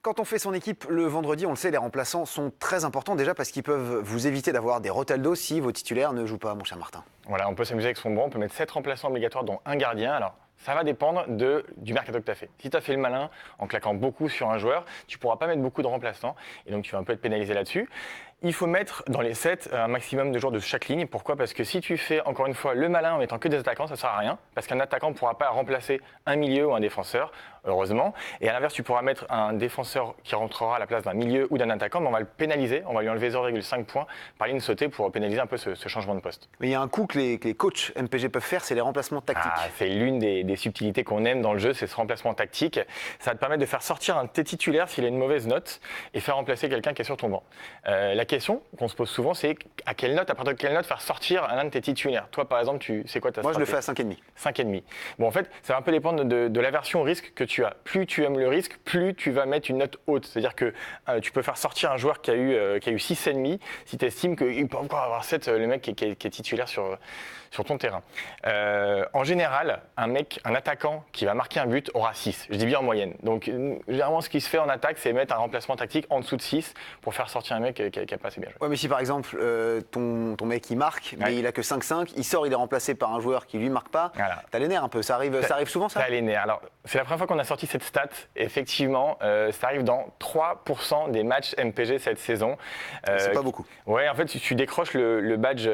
Quand on fait son équipe le vendredi, on le sait, les remplaçants sont très importants déjà parce qu'ils peuvent vous éviter d'avoir des Rotaldo si vos titulaires ne jouent pas, mon cher Martin. Voilà, on peut s'amuser avec son banc, on peut mettre 7 remplaçants obligatoires dont un gardien. Alors, ça va dépendre du mercato que tu as fait. Si tu as fait le malin en claquant beaucoup sur un joueur, tu ne pourras pas mettre beaucoup de remplaçants et donc tu vas un peu être pénalisé là-dessus. Il faut mettre dans les 7 un maximum de joueurs de chaque ligne. Pourquoi ? Parce que si tu fais encore une fois le malin en mettant que des attaquants, ça ne sert à rien. Parce qu'un attaquant ne pourra pas remplacer un milieu ou un défenseur, heureusement. Et à l'inverse, tu pourras mettre un défenseur qui rentrera à la place d'un milieu ou d'un attaquant, mais on va le pénaliser, on va lui enlever 0,5 points par ligne sautée pour pénaliser un peu ce changement de poste. Mais il y a un coup que les coachs MPG peuvent faire, c'est les remplacements tactiques. C'est l'une des subtilités qu'on aime dans le jeu, c'est ce remplacement tactique. Ça va te permettre de faire sortir un de tes titulaires s'il a une mauvaise note et faire remplacer quelqu'un qui est sur ton banc. La question qu'on se pose souvent, c'est à partir de quelle note faire sortir un de tes titulaires. Toi, par exemple, c'est quoi ta Moi, stratégie ? je le fais à 5,5. 5,5. Bon, en fait, ça va un peu dépendre de l'aversion au risque que tu as. Plus tu aimes le risque, plus tu vas mettre une note haute. C'est-à-dire que tu peux faire sortir un joueur qui a eu 6,5 si tu estimes qu'il peut encore avoir 7, le mec qui est titulaire sur ton terrain. En général, un attaquant qui va marquer un but aura 6. Je dis bien en moyenne. Donc, généralement, ce qui se fait en attaque, c'est mettre un remplacement tactique en dessous de 6 pour faire sortir un mec qui n'a pas assez bien joué. Ouais, mais si par exemple, ton mec il marque, mais il a que 5,5, il sort, il est remplacé par un joueur qui lui marque pas, Voilà. T'as les nerfs un peu. Ça arrive souvent ça ? T'as les nerfs. Alors, c'est la première fois qu'on a sorti cette stat. Effectivement, ça arrive dans 3% des matchs MPG cette saison. C'est pas beaucoup. Ouais, en fait, tu décroches le badge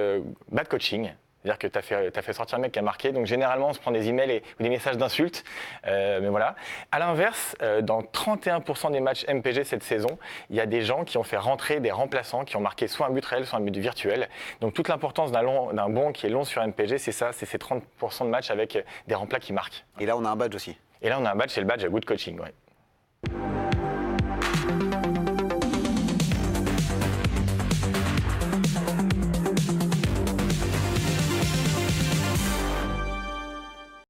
bad coaching. C'est-à-dire que tu as fait sortir un mec qui a marqué. Donc, généralement, on se prend des emails ou des messages d'insultes. Mais voilà. À l'inverse, dans 31% des matchs MPG cette saison, il y a des gens qui ont fait rentrer des remplaçants qui ont marqué soit un but réel, soit un but virtuel. Donc, toute l'importance d'un bon qui est long sur MPG, c'est ça, c'est ces 30% de matchs avec des remplats qui marquent. Et là, on a un badge aussi. Et là, on a un badge, c'est le badge à good coaching. Ouais.